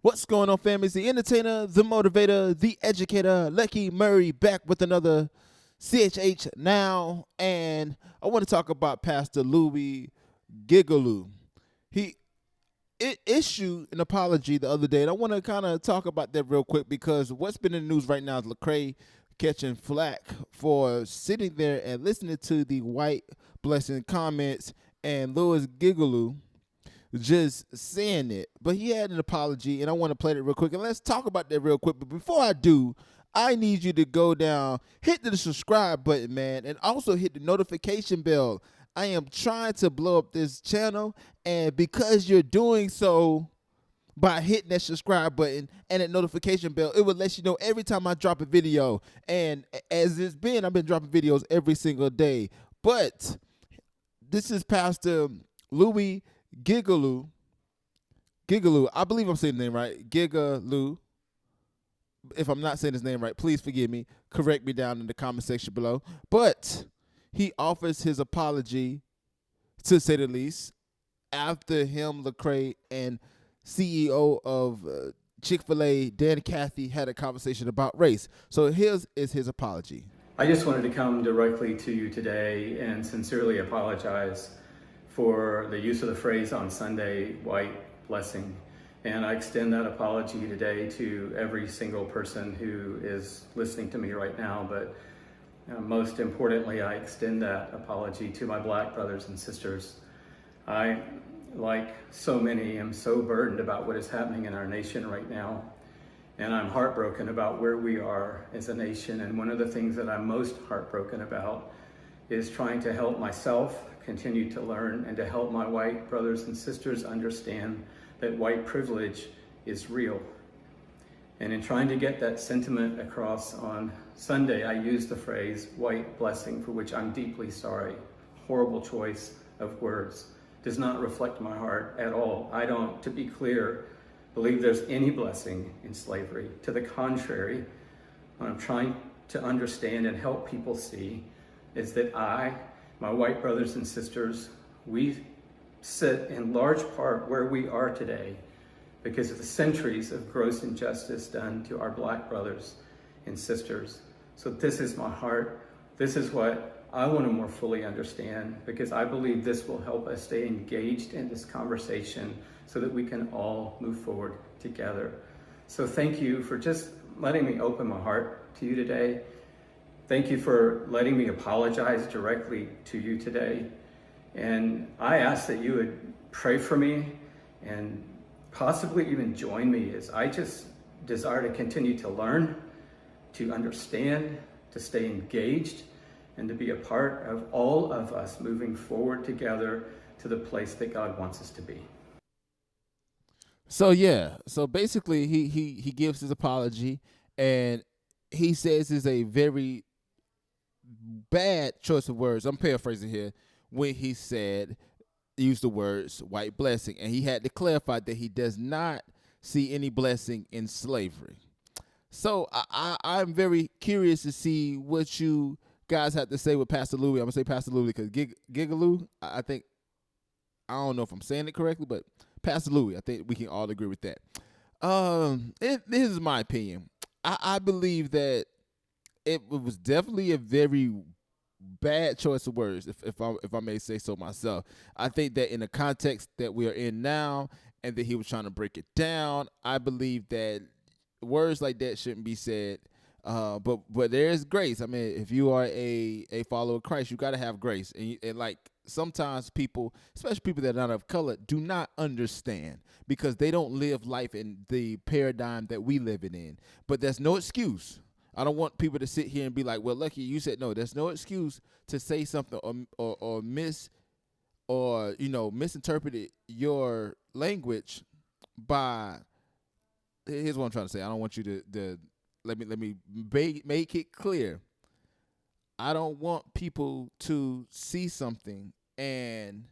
What's going on, fam? It's the entertainer, the motivator, the educator, Lecky Murray, back with another CHH now. And I want to talk about Pastor Louie Giglio. He issued an apology the other day, and I want to kind of talk about that real quick because what's been in the news right now is Lecrae catching flack for sitting there and listening to the white blessing comments and Louis Giglio just saying it. But he had an apology, and I want to play it real quick. And let's talk about that real quick. But before I do, I need you to go down, hit the subscribe button, man, and also hit the notification bell. I am trying to blow up this channel, and because you're doing so by hitting that subscribe button and that notification bell, it will let you know every time I drop a video. And as it's been, I've been dropping videos every single day. But this is Pastor Louie Giglio. I believe I'm saying the name right. Giglio. If I'm not saying his name right, please forgive me. Correct me down in the comment section below. But he offers his apology, to say the least, after him, Lecrae, and CEO of Chick-fil-A, Dan Cathy, had a conversation about race. So here's his apology. I just wanted to come directly to you today and sincerely apologize for the use of the phrase on Sunday, white blessing. And I extend that apology today to every single person who is listening to me right now. But most importantly, I extend that apology to my black brothers and sisters. I, like so many, am so burdened about what is happening in our nation right now. And I'm heartbroken about where we are as a nation. And one of the things that I'm most heartbroken about is trying to help myself continue to learn and to help my white brothers and sisters understand that white privilege is real. And in trying to get that sentiment across on Sunday, I used the phrase white blessing, for which I'm deeply sorry. Horrible choice of words. Does not reflect my heart at all. I don't, to be clear, believe there's any blessing in slavery. To the contrary, what I'm trying to understand and help people see is that my white brothers and sisters, we sit in large part where we are today because of the centuries of gross injustice done to our black brothers and sisters. So this is my heart. This is what I want to more fully understand, because I believe this will help us stay engaged in this conversation so that we can all move forward together. So thank you for just letting me open my heart to you today. Thank you for letting me apologize directly to you today. And I ask that you would pray for me and possibly even join me as I just desire to continue to learn, to understand, to stay engaged, and to be a part of all of us moving forward together to the place that God wants us to be. So basically he gives his apology, and he says it's a very bad choice of words. I'm paraphrasing here, when he used the words white blessing, and he had to clarify that he does not see any blessing in slavery. So I'm very curious to see what you guys have to say with Pastor Louie. I'm gonna say Pastor Louie because Giglio, I think, I don't know if I'm saying it correctly, but Pastor Louie, I think we can all agree with that. This is my opinion. I believe that it was definitely a very bad choice of words, if I may say so myself. I think that in the context that we are in now, and that he was trying to break it down, I believe that words like that shouldn't be said. But there is grace. I mean, if you are a follower of Christ, you got to have grace. And like sometimes people, especially people that are not of color, do not understand because they don't live life in the paradigm that we live in. But there's no excuse. I don't want people to sit here and be like, well, Lucky, you said no. There's no excuse to say something or misinterpret your language by. Here's what I'm trying to say. I don't want you to let me make it clear. I don't want people to see something and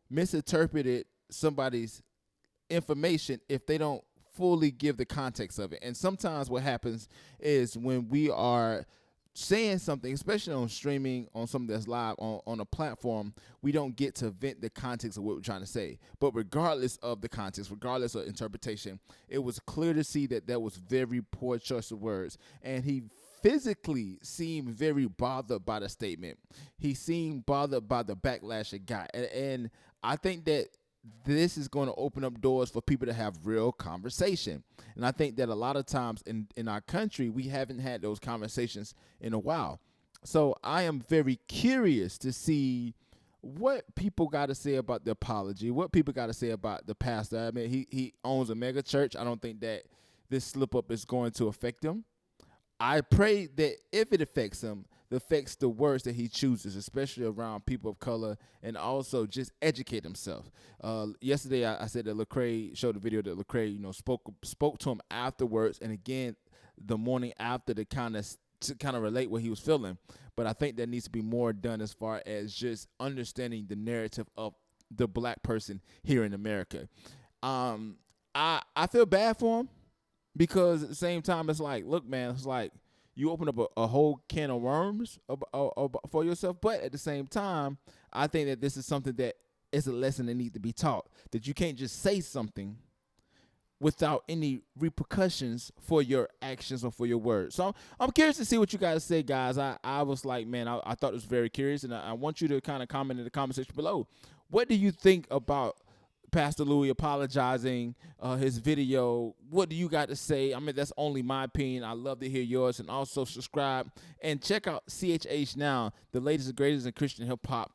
misinterpret somebody's information if they don't fully give the context of it. And sometimes what happens is when we are saying something, especially on streaming, on something that's live on a platform, we don't get to vent the context of what we're trying to say. But regardless of the context, regardless of interpretation, it was clear to see that that was very poor choice of words. And he physically seemed very bothered by the statement. He seemed bothered by the backlash it got. And I think that this is going to open up doors for people to have real conversation. And I think that a lot of times in our country, we haven't had those conversations in a while. So I am very curious to see what people got to say about the apology, what people got to say about the pastor. I mean, he owns a mega church. I don't think that this slip up is going to affect him. I pray that if it affects him, it affects the words that he chooses, especially around people of color, and also just educate himself. Yesterday, I said that Lecrae showed a video that Lecrae, spoke to him afterwards, and again the morning after to kind of relate what he was feeling. But I think there needs to be more done as far as just understanding the narrative of the black person here in America. I feel bad for him. Because at the same time, it's like, look, man, it's like you open up a whole can of worms for yourself. But at the same time, I think that this is something that is a lesson that needs to be taught. That you can't just say something without any repercussions for your actions or for your words. So I'm curious to see what you guys say, guys. I was like, man, I thought it was very curious. And I want you to kind of comment in the comment section below. What do you think about Pastor Louie apologizing, his video? What do you got to say? I mean, that's only my opinion. I love to hear yours. And also subscribe and check out CHH Now, the latest and greatest in Christian hip hop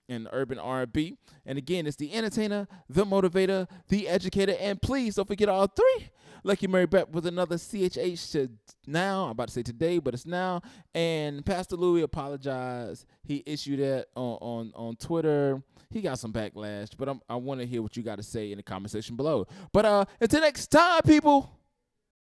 and urban R&B. And again, it's the entertainer, the motivator, the educator, and please don't forget all three. Lucky Mary back with another CHH to now. I'm about to say today, but it's now. And Pastor Louie apologized. He issued that on Twitter. He got some backlash, but I want to hear what you got to say in the comment section below. But until next time, people.